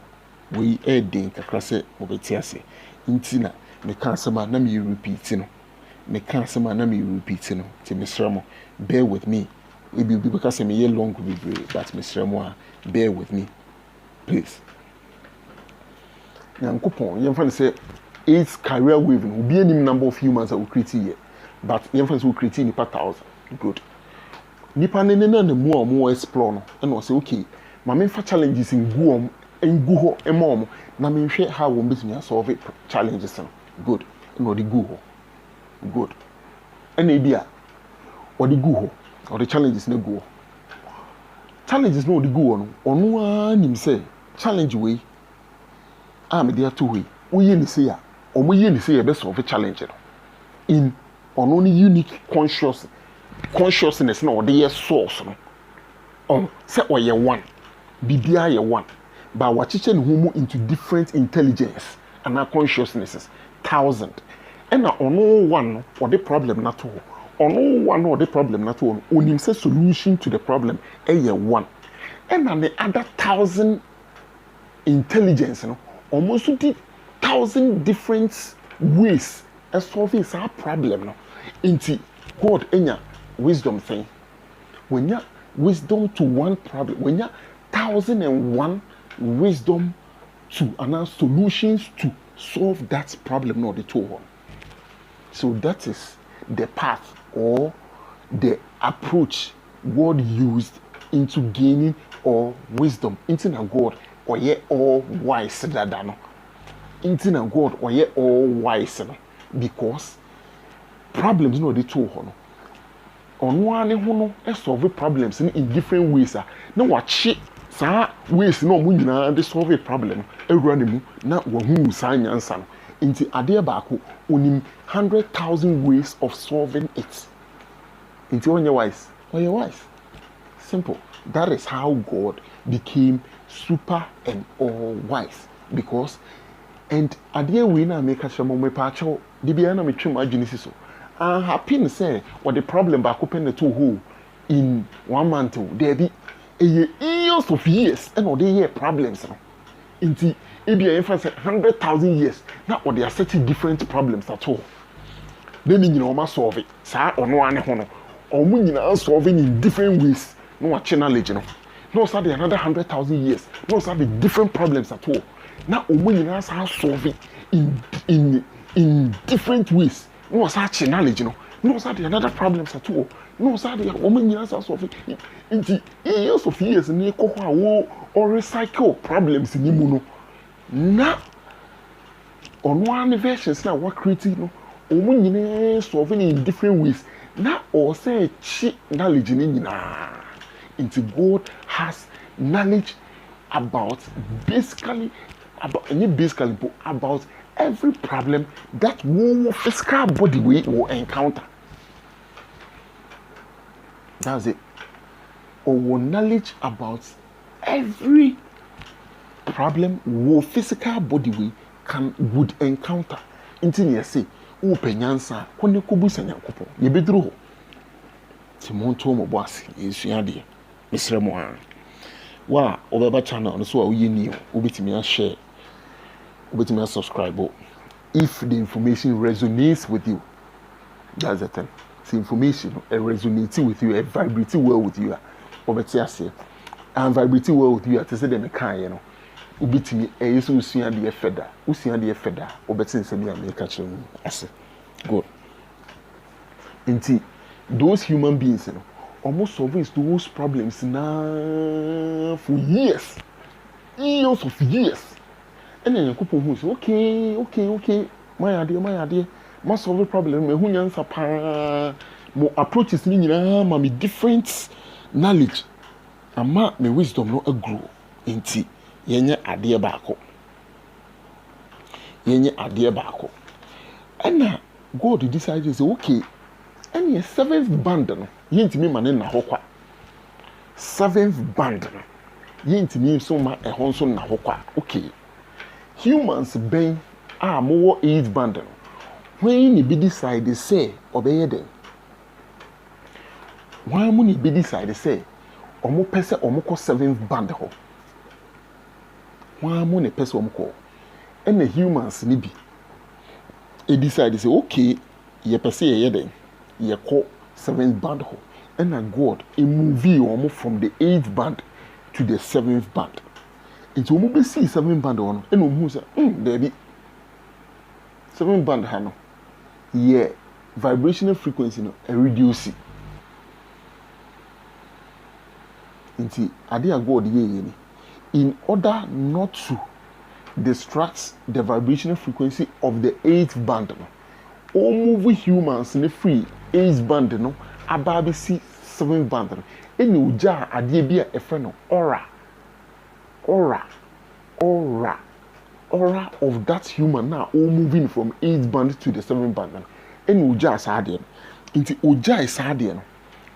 we adding kakrase obetiase. Intina me can't sama na me repeat no. Me can't sama na me repeat no. Ti Mr. Bear with me. It will be because me long will be but Mr. Bear with me. Please. Nyankopon, yemfa say 8th career wave will be any number of humans that will create here. But yemfa will create nipa 1,000. Good. Nipa ne more explore no and was say okay ma me fa challenges in gu ho emo na me hwe how we betumi solve challenges no good no the gu ho good and e bia or the gu ho or the challenges na gu ho challenges no the gu ho no ono anim say challenge we me there to we uye ni say ya ɔmo yɛ ne sɛ yɛbɛ solve challenge no in ɔno ne unique consciousness na ɔde yɛ source no sɛ ɔyɛ one biribiara yɛ one but wakyekyɛ ne ho mu into different intelligence anaa consciousnesses 1,000 ɛna ɔno one no ɔde problem na to hɔ ɔno one no ɔde problem na to hɔ no onim sɛ solution to the problem ɛyɛ one ɛna ne other 1,000 intelligence no ɔmo nso di 1,000 different ways solving saa problem no nti God enya wisdom thing wenya wisdom to one problem wenya 1,001 wisdom to another solutions to solve that problem no the two one. So that is the path or the approach God used into gaining all wisdom into na God or ye all wise dada no into na God or ye all wise no because problems no the two one. On one ho no solve problems in different ways na wachi saa ways no mu nyina de solve problem ewura ne mu na wahu saa nyansa no nti ade baako onim 100,000 ways of solving it nti onye wise simple. That is how God became super and all wise because and ade we na make sure mo mepa acho de bia na metwem adwene so happy to say what the problem back open the two hole in 1 month there be years of years and all the year problems no inti e be a 100,000 years now what they are setting different problems at all then you know ma solve it sa ono ane ho no omu nyina solving in different ways no what knowledge no no say another 100,000 years no say the different problems at all now omu nyina sa solve it in different ways no such knowledge no such another problems at all no such the woman years of it years of years ni ko ho or recycle problems ni mu no na on one versions na what creating no omu nyina solving in different ways na or say chi knowledge ni nyina into God has knowledge about basically about every problem that one physical body will encounter. That's it. Or knowledge about every problem wo physical body would encounter. Until you say, "O penyansa, kone kubusa nyankopon." Ye bedru ho. Ti monto mo boase, yesuade. Misre mo ha. Wa obeba channel no so a uye ni o, obetimi share. Obetimi subscribe. If the information resonates with you, that's the thing. The information resonates with you, vibrates well with you. And vibrates well with you. To say them kind, you know. Ubitimi yesu usua de feda. Usua de feda. Obetin se me make catch you. Ase. Good. Inti those human beings, you know, almost solving those problems now for years. Years of years. And then you who say, okay, my idea, must solve the problem. Me who nyansa pa, mo approaches ni nyina ma me different knowledge. Ama me wisdom no grow inti yenye ade baako. And God decided to say, okay, and your seventh band no, yentimi mane na hokwa. Seventh band no, yentimi so ma ehon so na hokwa. Okay. Humans being more 8 band. When you be decide say obey them. Why money be decide say omo pese omo ko 7th band ho. Why money pese omo ko. And the humans ni bi. E decide say okay, ye pese ye den. Ye ko 7th band ho. And a God a movie omo from the 8th band to the 7th band. Into omo see 7 band on and omo say baby 7 band ha no yeah vibrational frequency no reduce into ade a God ye in order not to distract the vibrational frequency of the 8th band no all move humans in the free 8th band no aba see 7 band no eni uja ade bia e fe no aura aura of that human now all moving from 8th band to the 7th band and oja saade no nti oja saade no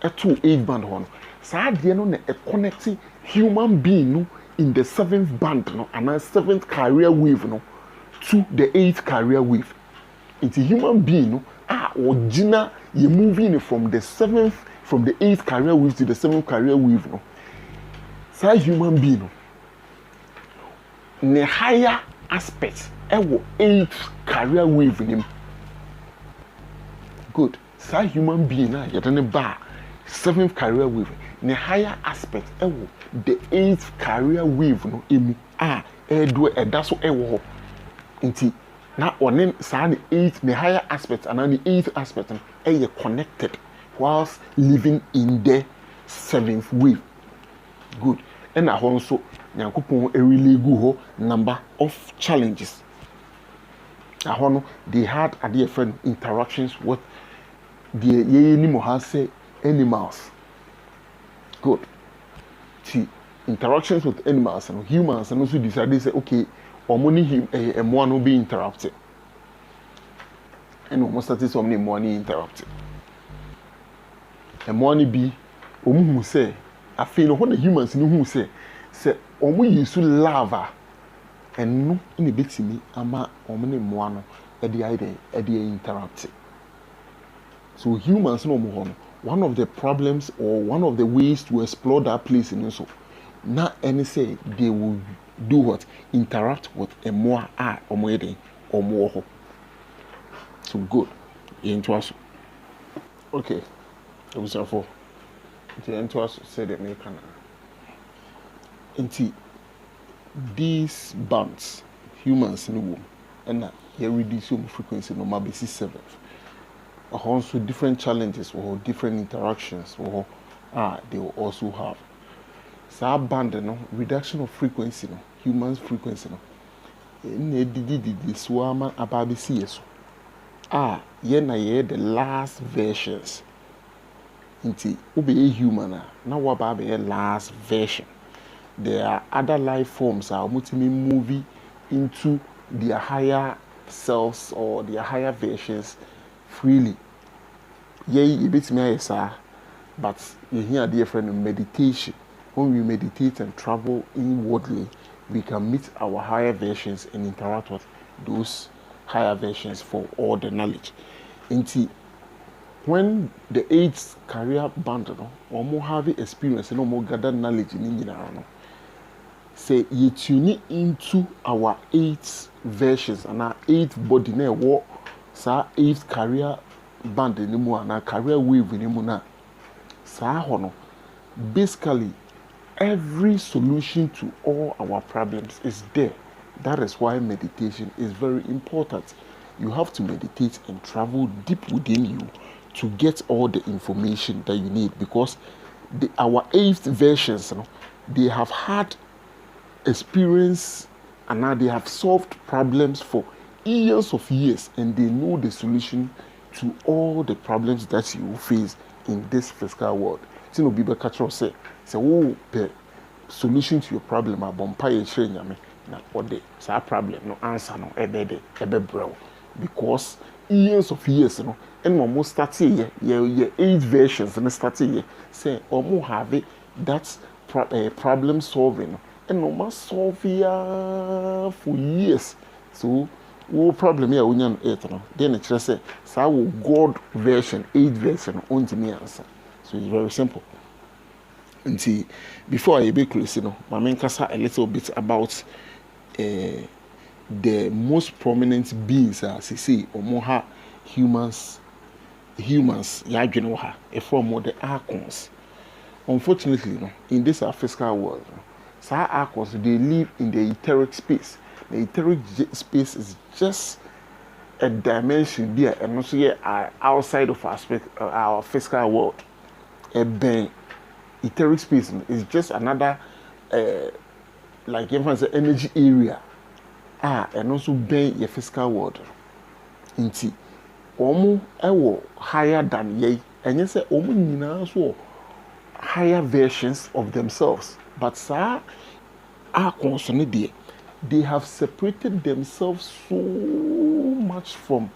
eto 8th band ho no saade no na connect human being no in the 7th band no and 7th carrier wave no to the 8th carrier wave nti human being no original you moving from the 8th carrier wave to the 7th carrier wave no say human being no ne higher aspect ewo 8th carrier wave nim good say human being na yedane ba 7th carrier wave ne higher aspect ewo the 8th carrier wave no emu edo edaso ewo nti na onen sa ne 8th ne higher aspect and the 8th aspect no connected whilst living in the 7th wave good and also Nyankopon really go number of challenges. They had a different interactions with the animals. Good. See, interactions with animals and humans and also decided say okay, or money him and one will be interrupted. And almost started so many money interrupted. And money be who say I feel when the humans who say omo yisu lava enu ina betimi ama omo ne moa no e interrupt. So humans no mo one of the problems or one of the ways to explore that place in so na any say they will do what interact with a more omo eden omo ho. So good into us. Okay, it was for the into us said it make an these bands, humans in the womb, and here reduce frequency no maybe 7th. Also different challenges or different interactions or they will also have. So band no reduction of frequency no humans frequency no. The swama ababi CS. The last versions. Inti ube human na wababe last version. There are other life forms are moving into their higher selves or their higher versions freely. A bit me but you hear different meditation. When we meditate and travel inwardly, we can meet our higher versions and interact with those higher versions for all the knowledge. When the 8th career band or more have experience and more gather knowledge in say you tune into our 8th versions and our 8th body na wo sa 8th career band ni mu and career wave ni mu na sa ho basically every solution to all our problems is there. That is why meditation is very important. You have to meditate and travel deep within you to get all the information that you need, because our 8th versions they have had experience and now they have solved problems for years of years and they know the solution to all the problems that you face in this physical world. So be better say the solution to your problem a bompire share nyame na ode sa problem no answer no ebe bro, because years of years and almost start here 8 versions and start here say almost have that problem solving and no must solve for years. So what problem here we need 8 no then it just say so God version 8 version on to me answer. So it's very simple. And see, before I be close, my main kasa a little bit about the most prominent beings as you see or more humans ya dwene ha from the archons. Unfortunately in this physical world archons they live in the etheric space. The etheric space is just a dimension there and also outside of our physical world. Etheric space is just another like everyone say energy area and also being your physical world. Inti omo ewo higher than ye and you say omo nyina so higher versions of themselves, but sir are concerned there they have separated themselves so much from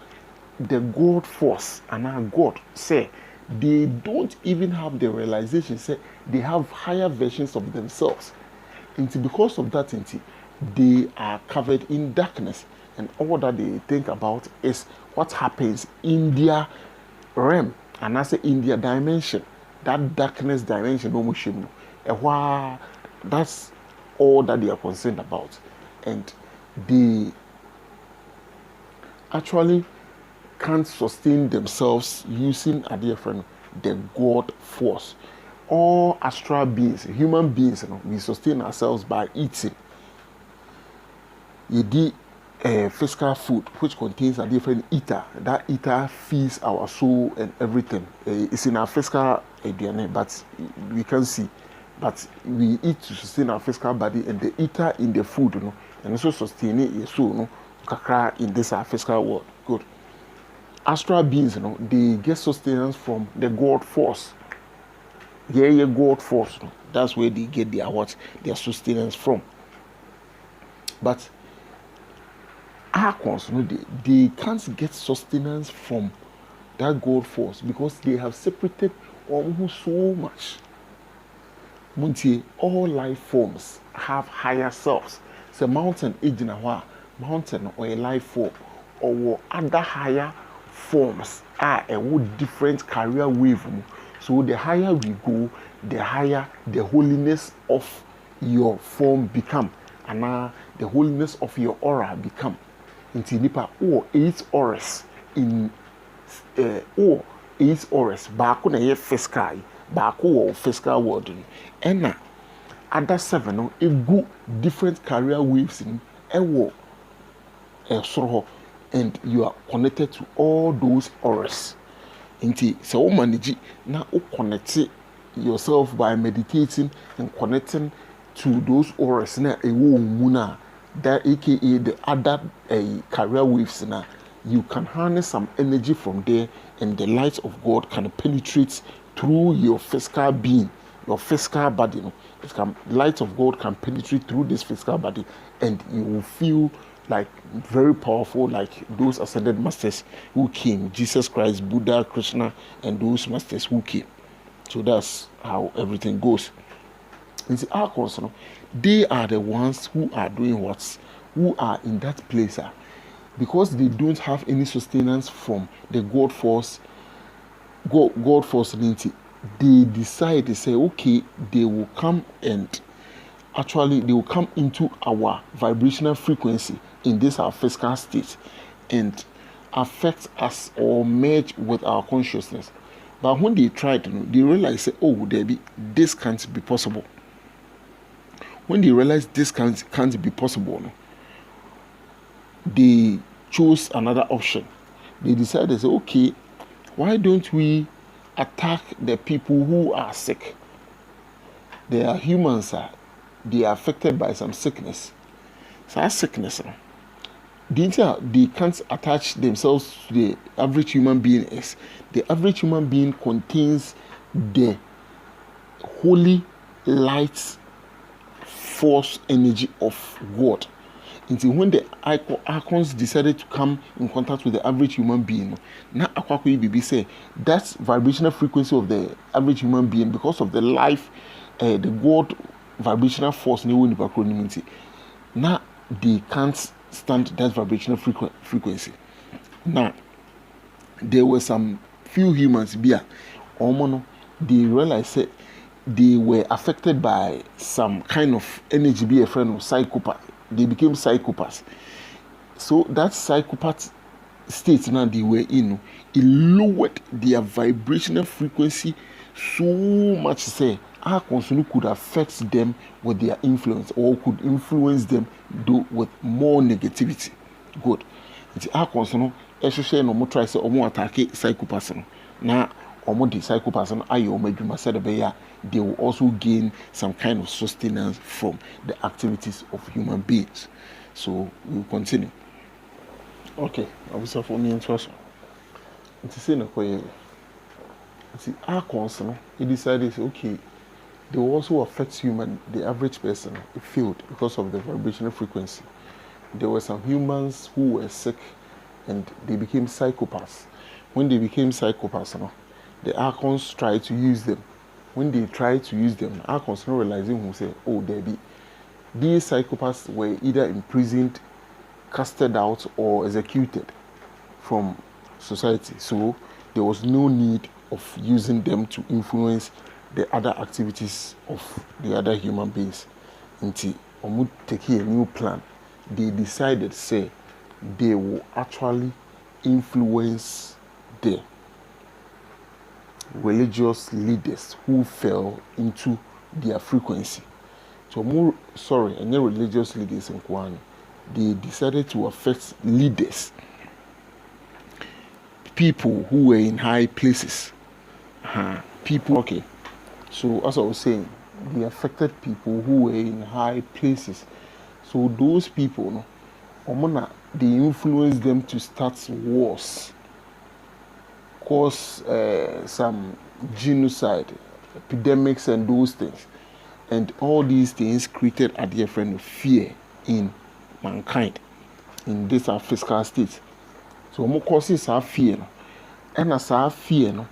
the God force and our God say they don't even have the realization say they have higher versions of themselves. And because of that, they are covered in darkness, and all that they think about is what happens in their realm, and I say in their dimension, that darkness dimension. That's all that they are concerned about, and they actually can't sustain themselves using a different the God force. All astral beings, human beings, we sustain ourselves by eating. You do physical food which contains a different ether. That ether feeds our soul and everything. It's in our physical DNA, but we can see. But we eat to sustain our physical body, and the ether in the food, and also sustain it, so kakra in this our physical world. Good. Astral beings, they get sustenance from the God force. Yeah, God force. That's where they get their sustenance from. But Archons, they can't get sustenance from that God force because they have separated almost so much. Muntie, all life forms have higher selves. So mountain ejina mountain or a life form or other higher forms are a different career wave. So the higher we go, the higher the holiness of your form become, and the holiness of your aura become. Inti nipa 8 auras in 8 auras. Baako na ye physical, baako wo physical world. And other 7 no egu different career waves in ewo soro, and you are connected to all those auras. Inti so o manage na o connect yourself by meditating and connecting to those auras na ewo mu na that aka the other career waves now, you can harness some energy from there, and the light of God can penetrate through your physical being, your physical body. Light of God can penetrate through this physical body, and you will feel like very powerful, like those ascended masters who came, Jesus Christ, Buddha, Krishna, and those masters who came. So that's how everything goes. And the Archons, they are the ones who are doing who are in that place, because they don't have any sustenance from the God force. God force, they decide to say, okay, they will come and actually they will come into our vibrational frequency in this our physical state and affect us or merge with our consciousness. But when they tried, they realized, oh, this can't be possible. When they realized this can't be possible, they chose another option. They decided, okay, why don't we attack the people who are sick? They are humans, they are affected by some sickness. So that sickness, they can't attach themselves to the average human being. The average human being contains the holy light force energy of God. Until when the Archons decided to come in contact with the average human being, now Akwaku Bibi say that's vibrational frequency of the average human being because of the life, the God vibrational force. Now they can't stand that vibrational frequency. Now there were some few humans they realized that they were affected by some kind of energy, be a friend of psychopath. They became psychopaths. So that psychopath state now they were in, it lowered their vibrational frequency so much, say our concern could affect them with their influence or could influence them with more negativity. Good. It's our concern, especially no more try say or more attack psychopaths. Now the psychopaths they will also gain some kind of sustenance from the activities of human beings. So we will continue. Okay, I will say for me interesting. It's saying our concern, he decided, okay, they will also affect the average person, it failed because of the vibrational frequency. there were some humans who were sick and they became psychopaths. When they became psychopaths, the Archons tried to use them. When they tried to use them, Archons not realizing who said, oh, these psychopaths were either imprisoned, casted out, or executed from society. So there was no need of using them to influence the other activities of the other human beings. Until Omu take a new plan, they decided, say, they will actually influence the religious leaders who fell into their frequency. So more sorry, and the religious leaders in Kwan, they decided to affect leaders, people who were in high places. People, okay. So as I was saying, they affected people who were in high places. So those people, they influenced them to start wars, cause some genocide, epidemics, and those things. And all these things created a different fear in mankind in this our physical state. So more causes our fear, and as our fear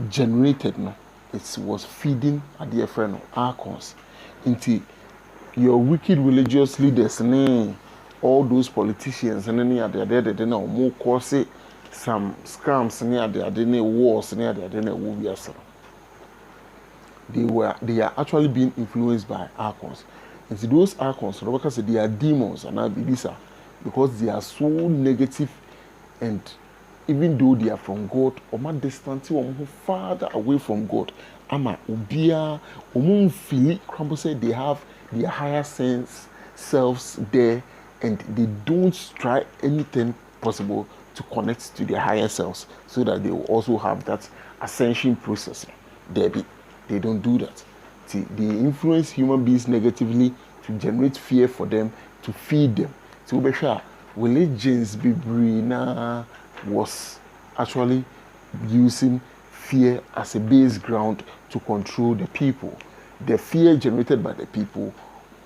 generated, it was feeding a different Archons into your wicked religious leaders, all those politicians, and any other they now more cause some scams near the wars near the war. They are actually being influenced by Archons. And so those Archons, because they are demons and Abibisa, because they are so negative, and even though they are from God, or more distant, or farther away from God, ama ubia fili crumble say they have their higher selves there, and they don't try anything possible to connect to their higher selves so that they will also have that ascension process. They don't do that. See, they influence human beings negatively to generate fear for them, to feed them. So religions Bibrina was actually using fear as a base ground to control the people. The fear generated by the people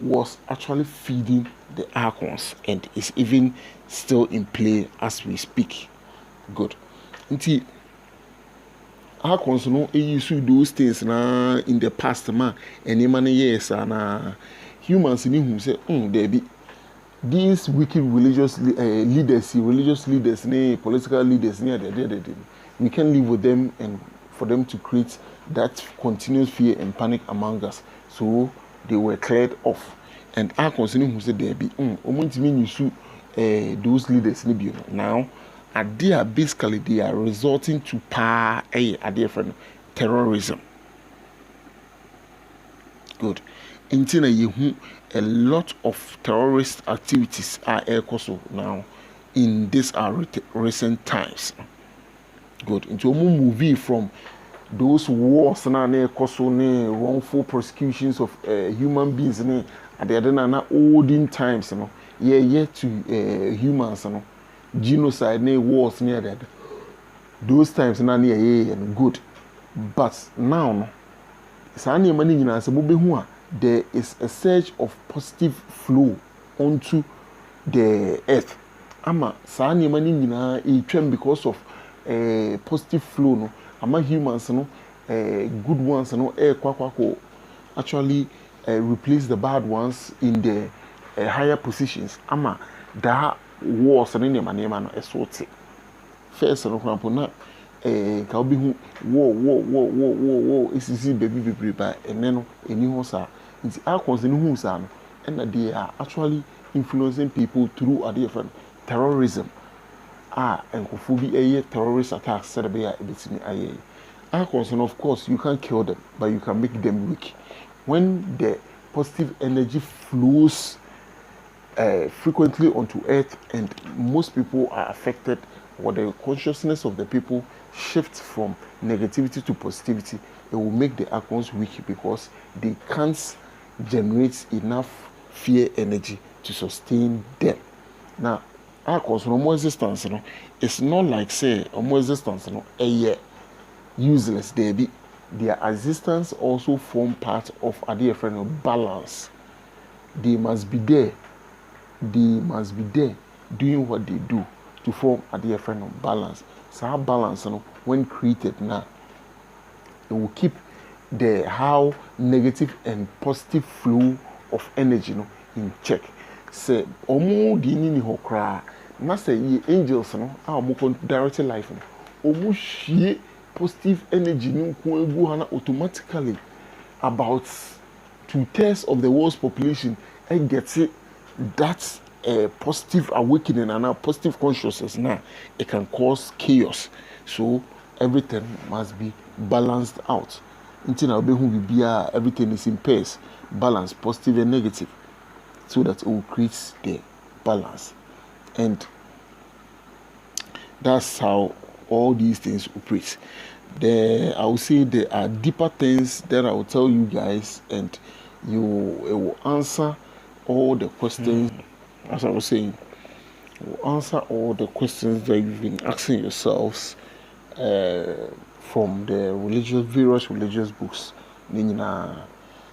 was actually feeding the Archons, and is even still in play as we speak. Good. Until Archons use those things in the past and many years, and humans in who say, there be these wicked religious leaders, political leaders we can live with them, and for them to create that continuous fear and panic among us. So they were cleared off. And Archons who said there be those leaders now. Basically they are resorting to different terrorism. Good. A lot of terrorist activities are also now in this recent times. Good. Into a movie from those wars and wrongful prosecutions of human beings at the other olden times, to humans, genocide, wars near that. Those times and good. But now, there is a surge of positive flow onto the earth. Because of positive flow, humans, good ones, actually replace the bad ones in the higher positions. That wars and any man is so thick. First, for example, now, can be war. It's easy, baby, and then any horse are. It's Archons in whose and they are actually influencing people through a different terrorism. And a terrorist attacks said a Archons, and of course, you can't kill them, but you can make them weak. When the positive energy flows frequently onto earth, and most people are affected, or the consciousness of the people shifts from negativity to positivity, it will make the Archons weak because they can't generate enough fear energy to sustain them. Now, Archons no more existence, it's not like say more existence, useless. Their existence also form part of a different balance. They must be there they must be there doing what they do to form a dear friend of balance. So our balance, when created now, it will keep the how negative and positive flow of energy in check. Say omo di ni ho kra na say angels a omo direct life omo hwie positive energy no ko egu hana automatically about 2/3 of the world's population and gets it that positive awakening and a positive consciousness now it can cause chaos. So everything must be balanced out. Until everything is in pairs, balance, positive and negative, so that it will create the balance. And that's how all these things operate. I will say there are deeper things that I will tell you guys, and it will answer all the questions. As I was saying, it will answer all the questions that you've been asking yourselves from the various religious books.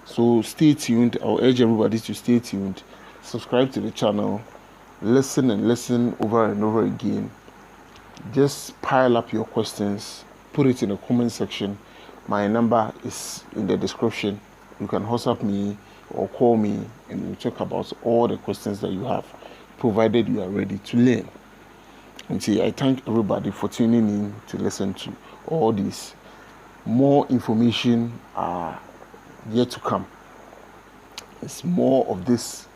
So stay tuned. I'll urge everybody to stay tuned. Subscribe to the channel. Listen and listen over and over again. Just pile up your questions. Put it in the comment section. My number is in the description. You can WhatsApp me or call me, and we'll talk about all the questions that you have, provided you are ready to learn. And see, I thank everybody for tuning in to listen to all this. More information are yet to come. It's more of this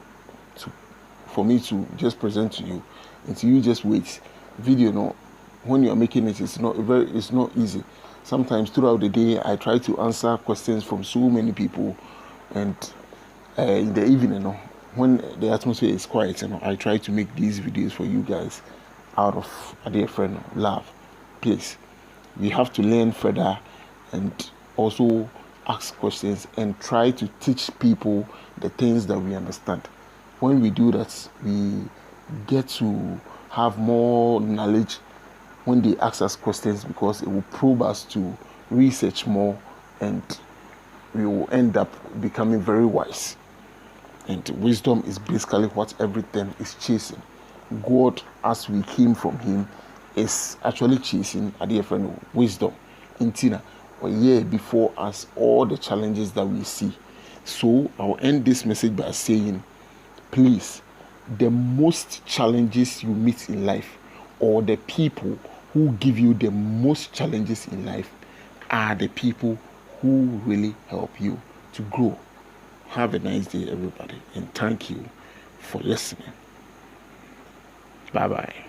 for me to just present to you. Until you just wait. Video, when you are making it, it's not easy. Sometimes throughout the day, I try to answer questions from so many people, and in the evening, when the atmosphere is quiet, I try to make these videos for you guys out of a dear friend love. Please, we have to learn further and also ask questions and try to teach people the things that we understand. When we do that, we get to have more knowledge when they ask us questions, because it will probe us to research more, and we will end up becoming very wise. And wisdom is basically what everything is chasing. God, as we came from him, is actually chasing a different wisdom. Intina, a year before us, all the challenges that we see. So I'll end this message by saying, please, the most challenges you meet in life, or the people who give you the most challenges in life, are the people who really help you to grow. Have a nice day, everybody, and thank you for listening. Bye-bye.